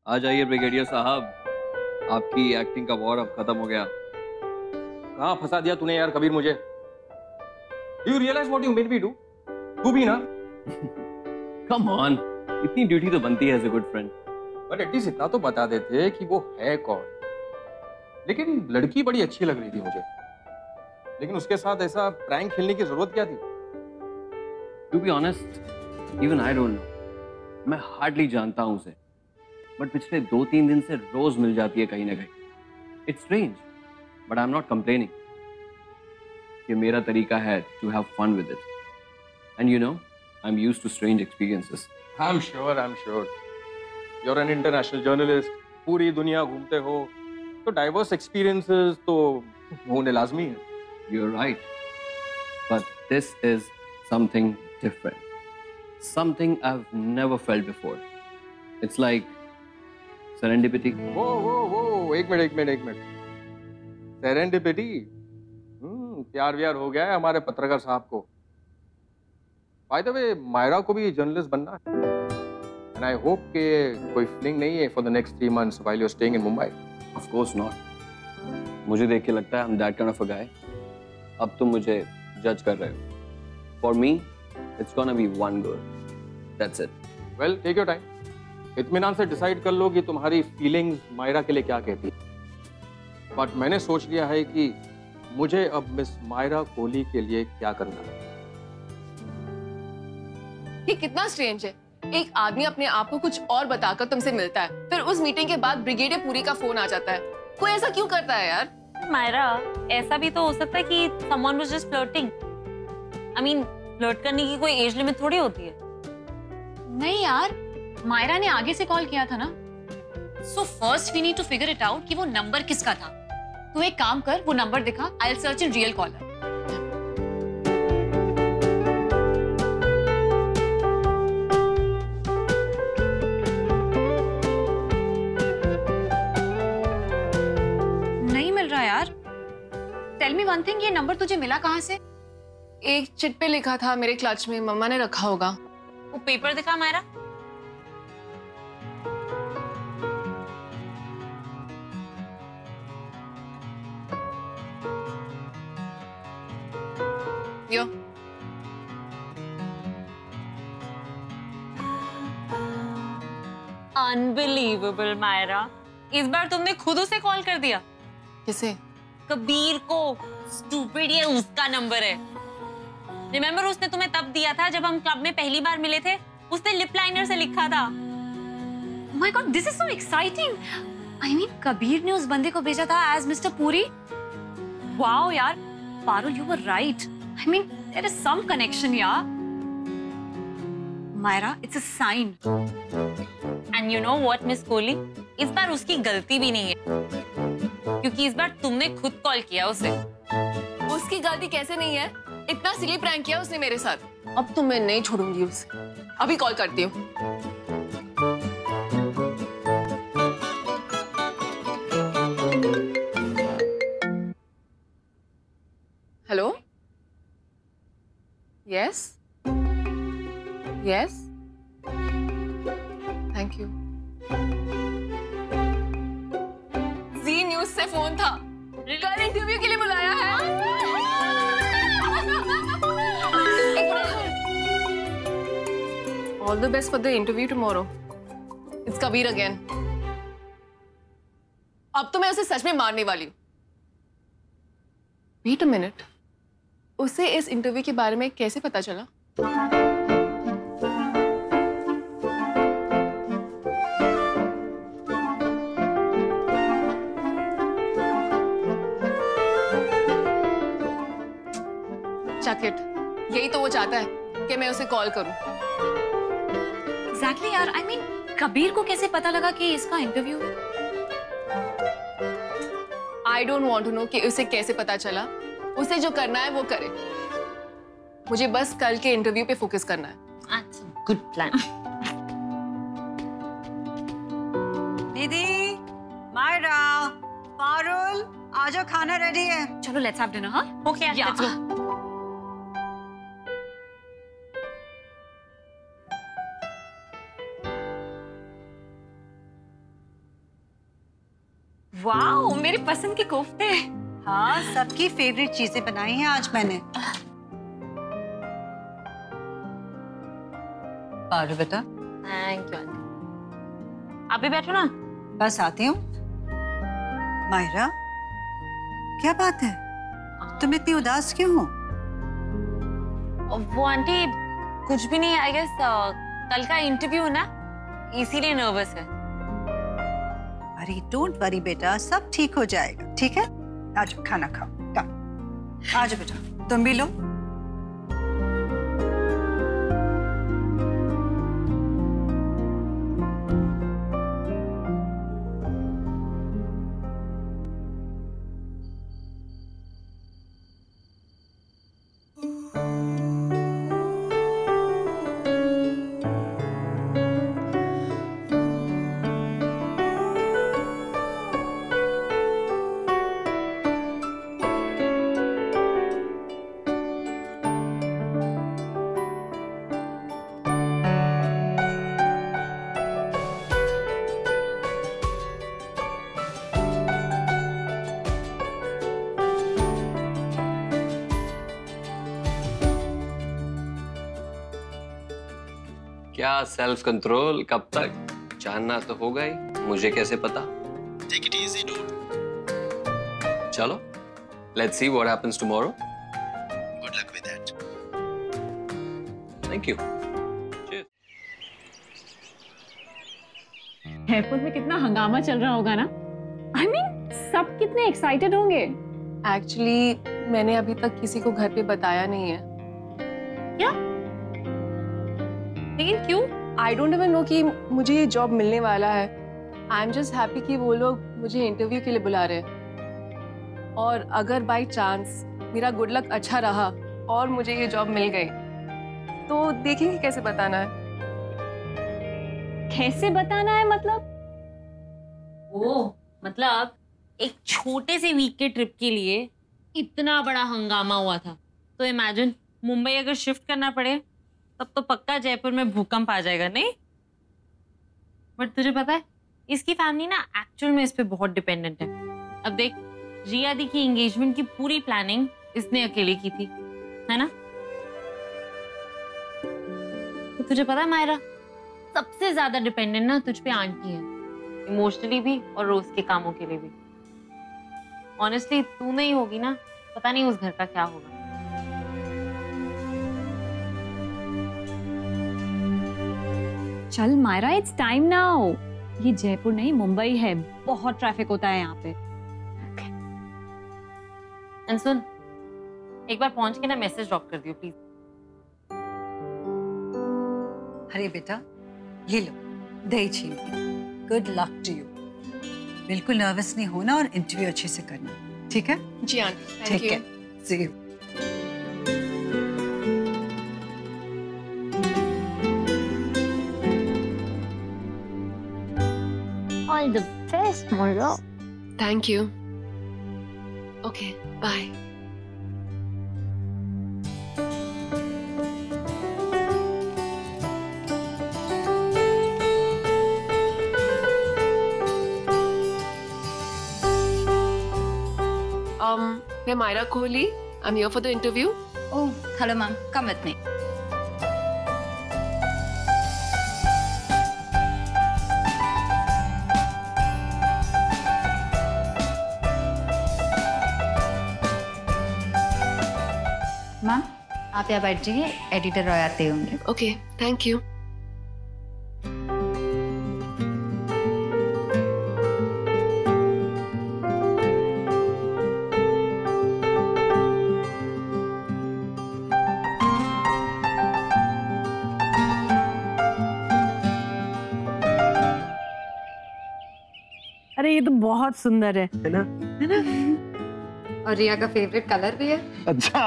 आ जाइए ब्रिगेडियर साहब, आपकी एक्टिंग का वॉर अब खत्म हो गया। कहाँ फंसा दिया तूने यार कबीर मुझे। Do you realise what you made me do? तू भी ना। कम ऑन, इतनी ड्यूटी तो बनती है as a good friend. But at least इतना तो बता देते कि वो है कौन। लेकिन लड़की बड़ी अच्छी लग रही थी मुझे, लेकिन उसके साथ ऐसा प्रैंक खेलने की जरूरत क्या थी? To be honest, even I don't know. मैं हार्डली जानता हूं उसे, बट पिछले 2-3 दिन से रोज मिल जाती है कहीं ना कहीं। It's strange, but I am not complaining. ये मेरा तरीका है to have fun with it, and you know I am used to strange experiences. I am sure you are an international journalist, पूरी दुनिया घूमते हो, तो डाइवर्स एक्सपीरियंसेस तो होने लाजमी है। You're right, but this is something different. Something I've never felt before. It's like serendipity. वो एक मिनट। सेरेंडिपिटी? प्यार व्यार हो गया है हमारे पत्रकार साहब को। बाय द वे, मायरा को भी जर्नलिस्ट बनना है, एंड आई होप कि कोई फीलिंग नहीं है for the next 3 months while you're staying in Mumbai. Of course not. मुझे देख के लगता है I'm that kind of a guy. अब तुम मुझे जज कर रहे हो। For me, it's gonna be one girl. That's it. Well, take your time. इत्मीनान से डिसाइड कर लो कि तुम्हारी फीलिंग्स मायरा के लिए क्या कहती है। बट मैंने सोच लिया है कि मुझे अब मिस मायरा कोहली के लिए क्या करना है। ये कितना स्ट्रेंज है, एक आदमी अपने आप को कुछ और बताकर तुमसे मिलता है, फिर उस मीटिंग के बाद ब्रिगेडियर पुरी का फोन आ जाता है। कोई ऐसा क्यों करता है यार? मायरा, ऐसा भी तो हो सकता है कि someone was just flirting. I mean, flirt करने की कोई एज लिमिट थोड़ी होती है। नहीं यार, मायरा ने आगे से कॉल किया था ना। So first we need to figure it out कि वो नंबर किसका था। तू एक काम कर, वो नंबर दिखा, I'll search in real caller. नहीं मिल रहा यार। Tell me one thing, ये नंबर तुझे मिला कहाँ से? एक चिट पे लिखा था मेरे क्लच में, मम्मा ने रखा होगा। वो पेपर दिखा मायरा। यो। अनबिलीवेबल मायरा, इस बार तुमने खुद उसे कॉल कर दिया। किसे? कबीर को। स्टूपिड, ये उसका नंबर है। रिमेम्बर उसने तुम्हें तब दिया था जब हम क्लब में पहली बार मिले थे। उसने लिप लाइनर से लिखा था। Oh my God, this is so exciting. I mean, Kabir ने उस बंदे को भेजा था as Mr. Puri. Wow यार, Parul, you were right. I mean, there is some connection, यार. Myra, it's a sign. And you know what, miss Kohli, इस बार उसकी गलती भी नहीं है, क्योंकि इस बार तुमने खुद कॉल किया उसे। उसकी गलती कैसे नहीं है? इतना सिली प्रैंक किया उसने मेरे साथ। अब तो मैं नहीं छोड़ूंगी उसे। अभी कॉल करती हूँ। Hello? Yes? Yes? Thank you. Zee News से फोन था। कल इंटरव्यू के लिए बुलाया है। All the best for the interview tomorrow. It's Kabir again. अब तो मैं उसे सच में मारने वाली हूँ। Wait a minute. उसे इस इंटरव्यू के बारे में कैसे पता चला? Chuck it. यही तो वो चाहता है कि मैं उसे कॉल करूं। Exactly यार, I mean, कबीर को कैसे पता लगा कि इसका इंटरव्यू है? I don't want to know कि उसे कैसे पता चला। उसे जो करना है वो करे। मुझे बस कल के इंटरव्यू पे फोकस करना है। That's a good plan. दीदी, मायरा, पारुल, आजो खाना रेडी है। चलो let's have dinner, हाँ? Okay, let's go. वाओ, मेरी पसंद के कोफ्ते। हाँ, सबकी फेवरेट चीजें बनाई हैं आज मैंने। पारू बेटा, थैंक यू आंटी। आप भी बैठो ना। बस आती हूँ। मायरा, क्या बात है, तुम इतनी उदास क्यों हो? वो आंटी कुछ भी नहीं, आई गेस कल का इंटरव्यू है ना, इसीलिए नर्वस है। अरे डोंट वरी बेटा, सब ठीक हो जाएगा, ठीक है? आज खाना खाओ, कम। आज बेटा, तुम भी लो। क्या सेल्फ कंट्रोल, कब तक? जानना तो होगा ही, मुझे कैसे पता? Take it easy, dude. चलो, let's see what happens tomorrow. Good luck with that. Thank you. Cheers. Airport में कितना हंगामा चल रहा होगा ना? I mean, सब कितने एक्साइटेड होंगे। एक्चुअली मैंने अभी तक किसी को घर पे बताया नहीं है। क्या? लेकिन क्यों? आई डोंट इवन नो कि मुझे ये जॉब मिलने वाला है। आई एम जस्ट हैप्पी कि वो लोग मुझे इंटरव्यू के लिए बुला रहे हैं। और अगर बाय चांस मेरा गुड लक अच्छा रहा और मुझे ये जॉब मिल गई, तो देखेंगे कैसे बताना है। कैसे बताना है मतलब? ओ, मतलब एक छोटे से वीक के ट्रिप के लिए इतना बड़ा हंगामा हुआ था, तो इमेजिन मुंबई अगर शिफ्ट करना पड़े तब तो पक्का जयपुर में भूकंप आ जाएगा, नहीं? बट तुझे पता है, इसकी फैमिली ना एक्चुअल में इस पे बहुत डिपेंडेंट है। अब देख, रिया दी की एंगेजमेंट की पूरी प्लानिंग इसने अकेले की थी, है ना? तो तुझे पता है मायरा, सबसे ज्यादा डिपेंडेंट ना तुझ पे आंटी है, इमोशनली भी और रोज के कामों के लिए भी। ऑनेस्टली तू नहीं होगी ना, पता नहीं उस घर का क्या होगा। चल मायरा, इट्स टाइम नाउ। ये जयपुर नहीं मुंबई है, बहुत ट्रैफिक होता है यहाँ पे। एंड सुन, एक बार पहुंच के ना मैसेज ड्रॉप कर दियो प्लीज। अरे बेटा, ये लो दही चीनी। Good luck to you. बिल्कुल नर्वस नहीं होना और इंटरव्यू अच्छे से करना, ठीक है? जी आंटी, ठीक थैंक है, you. See you. All the best, Mara. Thank you. Okay, bye. मैं Myra Kohli. I'm here for the interview. Oh, hello, ma'am. Come with me. Ma'am, आप यहाँ बैठ जाइए, एडिटर रॉय आते होंगे। Okay, thank you. अरे ये तो बहुत सुंदर है ना? और रिया का फेवरेट कलर भी है। अच्छा,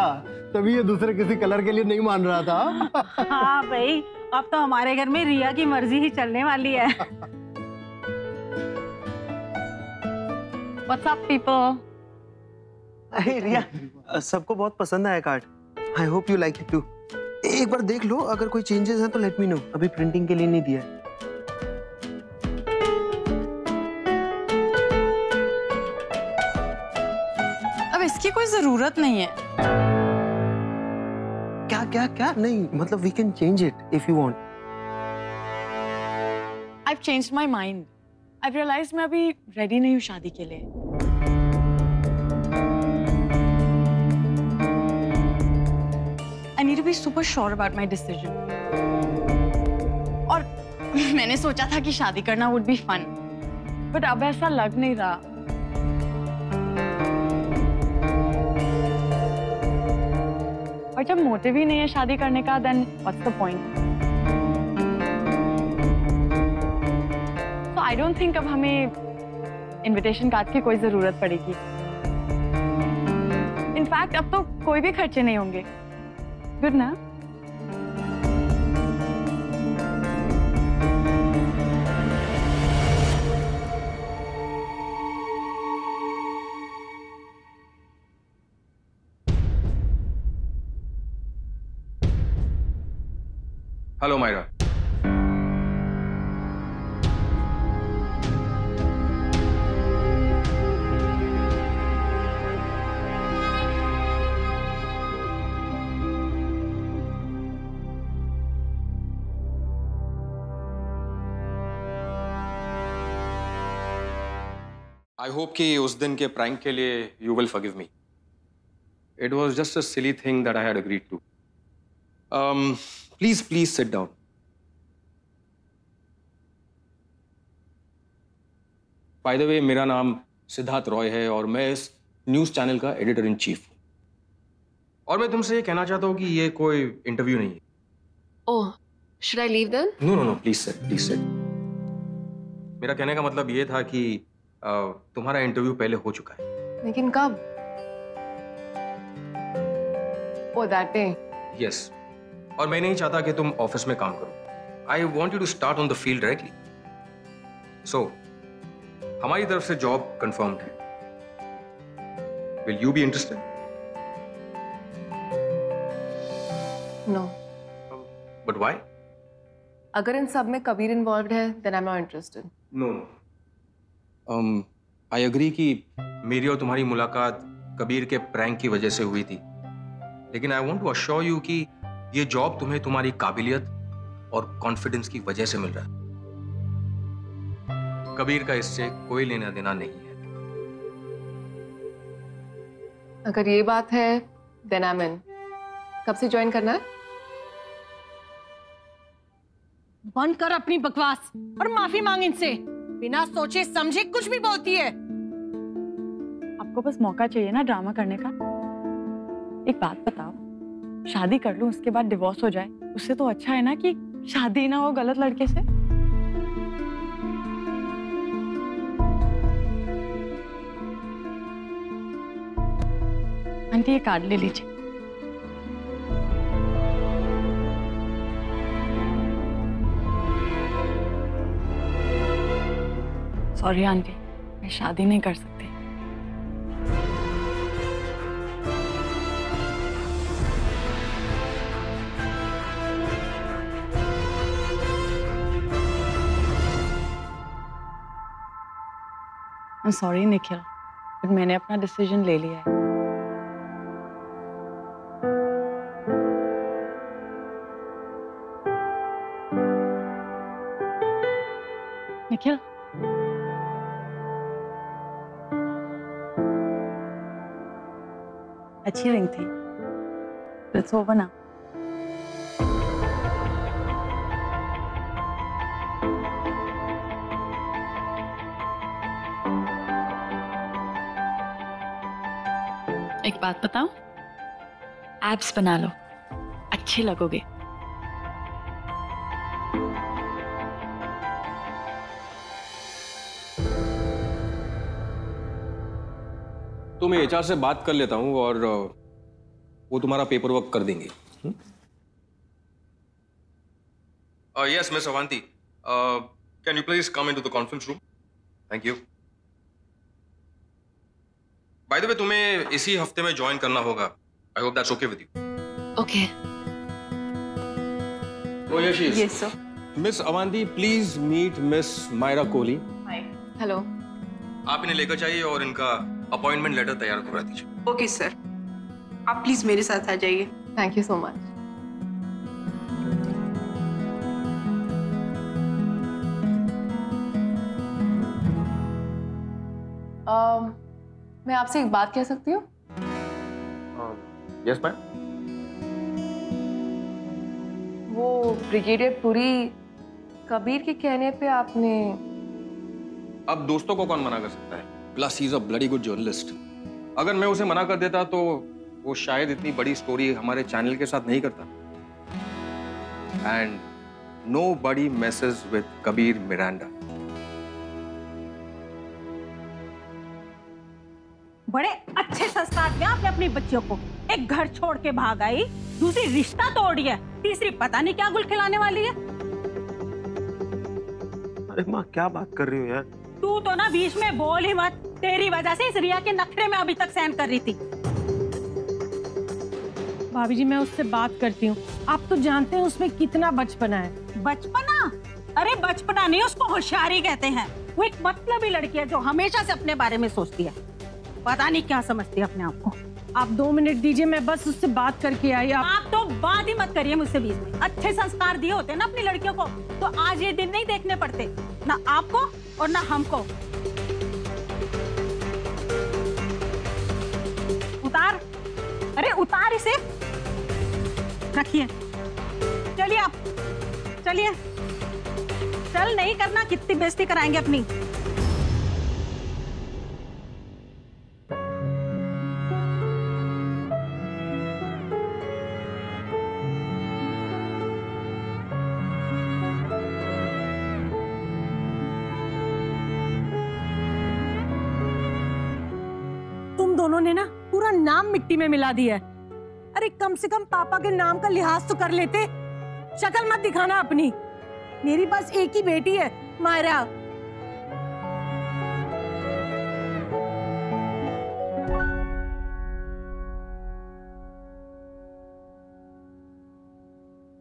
तभी ये दूसरे किसी कलर के लिए नहीं मान रहा था। हाँ भाई, अब तो हमारे घर में रिया की मर्जी ही चलने वाली है। What's up, people? अरे रिया, सबको बहुत पसंद आया card. I hope you like it too. एक बार देख लो, अगर कोई चेंजेस हैं तो लेट मी नो। अभी प्रिंटिंग के लिए नहीं दिया है। कोई जरूरत नहीं है। क्या क्या क्या नहीं, मतलब we can change it if you want. I've changed my mind. I've realized मैं अभी रेडी नहीं हूँ शादी के लिए। I need to be super sure about my decision. और मैंने सोचा था कि शादी करना would be fun, but अब ऐसा लग नहीं रहा। और जब मोटिव ही नहीं है शादी करने का, then what's the point? So I don't think अब हमें इनविटेशन कार्ड की कोई जरूरत पड़ेगी। इनफैक्ट अब तो कोई भी खर्चे नहीं होंगे। गुड ना? हेलो मायरा। आई होप कि उस दिन के प्रैंक के लिए you will forgive me. It was just a silly thing that I had agreed to. Please please sit down. By the way, मेरा नाम सिद्धार्थ रॉय है और मैं इस न्यूज चैनल का एडिटर इन चीफ हूं। और मैं तुमसे ये कहना चाहता हूं कि ये कोई इंटरव्यू नहीं है। Oh, should I leave then? No no no, please sit, please sit. मेरा कहने का मतलब ये था कि तुम्हारा इंटरव्यू पहले हो चुका है। लेकिन कब? Oh, that day. यस, और मैं नहीं चाहता कि तुम ऑफिस में काम करो। I want you to start on the field directly. So हमारी तरफ से जॉब कंफर्म्ड है। Will you be interested? No. But why? अगर इन सब में कबीर इन्वॉल्व्ड है, then I'm not interested. No, I agree कि मेरी और तुम्हारी मुलाकात कबीर के प्रैंक की वजह से हुई थी, लेकिन I want to assure you कि ये जॉब तुम्हें तुम्हारी काबिलियत और कॉन्फिडेंस की वजह से मिल रहा है। कबीर का इससे कोई लेना देना नहीं है। अगर ये बात है, then I'm in. कब से ज्वाइन करना है? बंद कर अपनी बकवास और माफी मांग इनसे। बिना सोचे समझे कुछ भी बोलती है। आपको बस मौका चाहिए ना ड्रामा करने का। एक बात बताओ, शादी कर लूं उसके बाद डिवोर्स हो जाए, उससे तो अच्छा है ना कि शादी ना हो गलत लड़के से। आंटी, ये कार्ड ले लीजिए। सॉरी आंटी, मैं शादी नहीं कर सकती। सॉरी निखिल, बट मैंने अपना डिसीजन ले लिया है। निखिल, अच्छी रिंग थी। इट्स ओवर ना। एक बात बताऊं, एब्स बना लो, अच्छे लगोगे। तो मैं एचआर से बात कर लेता हूं और वो तुम्हारा पेपर वर्क कर देंगे। Yes miss Avanti, can you please come into the conference room? Thank you. By the way, तुम्हें इसी हफ्ते में ज्वाइन करना होगा। I hope that's okay with you. Okay. Oh, yes, she is. Yes, sir. Miss Avanti, please meet miss Myra Kohli. Hello. आप इन्हें लेकर जाइए और इनका अपॉइंटमेंट लेटर तैयार करवा दीजिए। ओके सर, आप प्लीज मेरे साथ आ जाइए। Thank you so much. मैं आपसे एक बात कह सकती हूँ? Yes ma'am. वो ब्रिगेडियर पुरी, कबीर के कहने पे आपने... अब दोस्तों को कौन मना कर सकता है? Plus he is a bloody good journalist. अगर मैं उसे मना कर देता तो वो शायद इतनी बड़ी स्टोरी हमारे चैनल के साथ नहीं करता। And nobody messes with Kabir Miranda. बड़े अच्छे संस्कार दिए आपने अपनी बच्चियों को। एक घर छोड़ के भाग आई, दूसरी रिश्ता तोड़ दिया, तीसरी पता नहीं क्या गुल खिलाने वाली है। अरे माँ क्या बात कर रही हो यार? तू तो ना बीच में बोल ही मत। तेरी वजह से इस रिया के नखरे में अभी तक सहन कर रही थी। भाभी जी मैं उससे बात करती हूँ। आप तो जानते हैं उसमें कितना बचपना है। बचपना? अरे बचपना नहीं, उसको होशियारी कहते हैं। वो एक मतलबी लड़की है जो हमेशा से अपने बारे में सोचती है। पता नहीं क्या समझती है अपने आप को। आप 2 मिनट दीजिए, मैं बस उससे बात करके आई। आप तो बात ही मत करिए मुझसे बीच में। अच्छे संस्कार दिए होते ना अपनी लड़कियों को तो आज ये दिन नहीं देखने पड़ते, ना आपको और ना हमको। उतार, अरे उतार इसे, रखिए। चलिए आप, चलिए। चल नहीं करना, कितनी बेइज्जती कराएंगे अपनी। दोनों ने ना पूरा नाम मिट्टी में मिला दिया है। अरे कम से कम पापा के नाम का लिहाज तो कर लेते। शक्ल मत दिखाना अपनी। मेरी बस एक ही बेटी है, Myra.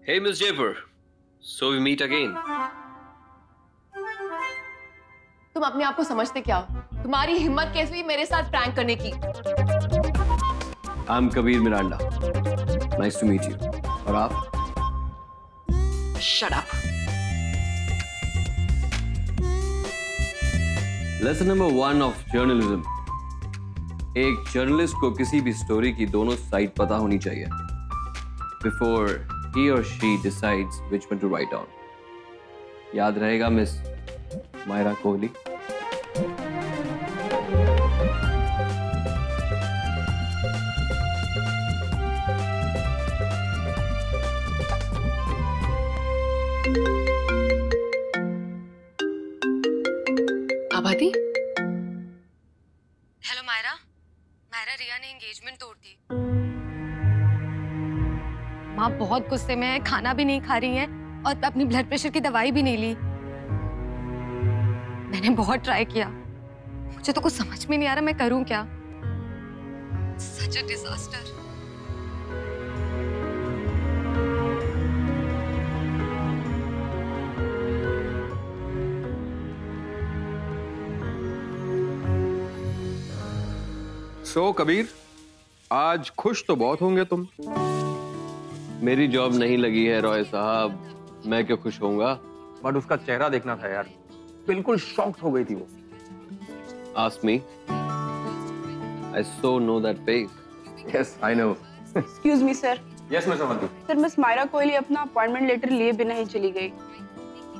Hey Miss Jaipur, so we meet again. तुम अपने आप को समझते क्या हो? तुम्हारी हिम्मत कैसे हुई मेरे साथ प्रैंक करने की? I'm Kabir Miranda. Nice to meet you. और आप? Shut up. Lesson number 1 of journalism. एक जर्नलिस्ट को किसी भी स्टोरी की दोनों साइड पता होनी चाहिए before he or she decides which one to write on. याद रहेगा मिस मायरा कोहली? आबादी? हेलो मायरा। मायरा, रिया ने एंगेजमेंट तोड़ दी। माँ बहुत गुस्से में है, खाना भी नहीं खा रही है और अपनी ब्लड प्रेशर की दवाई भी नहीं ली। मैंने बहुत ट्राई किया, मुझे तो कुछ समझ में नहीं आ रहा मैं करूं क्या। सच अ डिजास्टर। सो कबीर, आज खुश तो बहुत होंगे तुम। मेरी जॉब नहीं लगी है रॉय साहब, मैं क्यों खुश होऊंगा? बट उसका चेहरा देखना था यार, बिल्कुल शॉक्ड हो गई थी वो। Ask me. I so know that face. Yes, I know. Excuse me sir. Yes, miss Avanti. Sir, miss Myra Kohli अपना अपॉइंटमेंट लेटर लिए बिना ही चली गई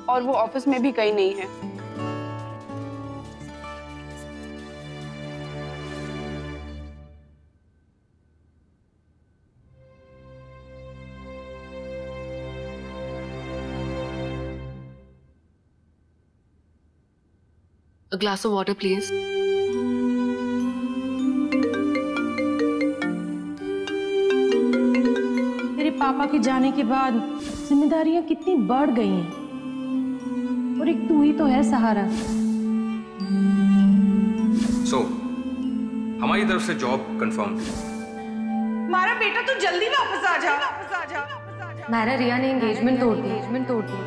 और वो ऑफिस में भी कहीं नहीं है। A glass of water, please. तेरे पापा के जाने के बाद जिम्मेदारियां कितनी बढ़ गई हैं और एक तू ही तो है सहारा। सो हमारी तरफ से जॉब कंफर्म। हमारा बेटा तो जल्दी वापस आ जा। मायरा, रिया ने एंगेजमेंट तोड़ दी।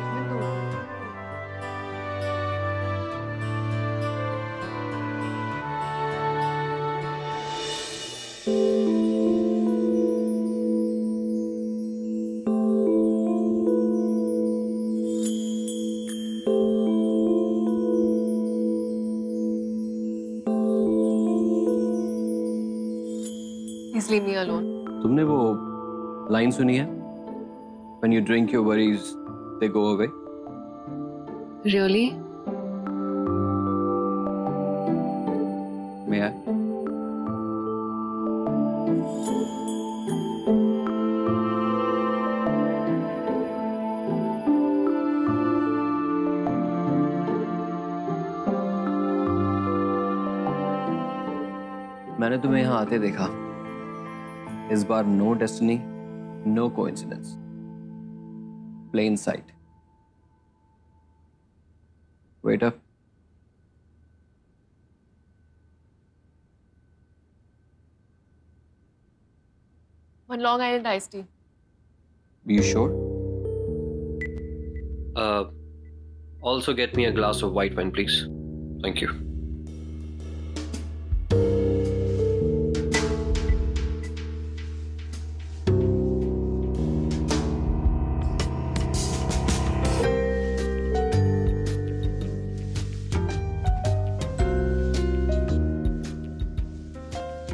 leave me alone. तुमने वो लाइन सुनी है? When you drink your worries, they go away. Really? May I? मैंने तुम्हें यहां आते देखा. इस बार no destiny, no coincidence. Plain sight. Wait up. One Long Island iced tea. You sure? Also get me a glass of white wine, please. Thank you.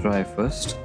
Try first.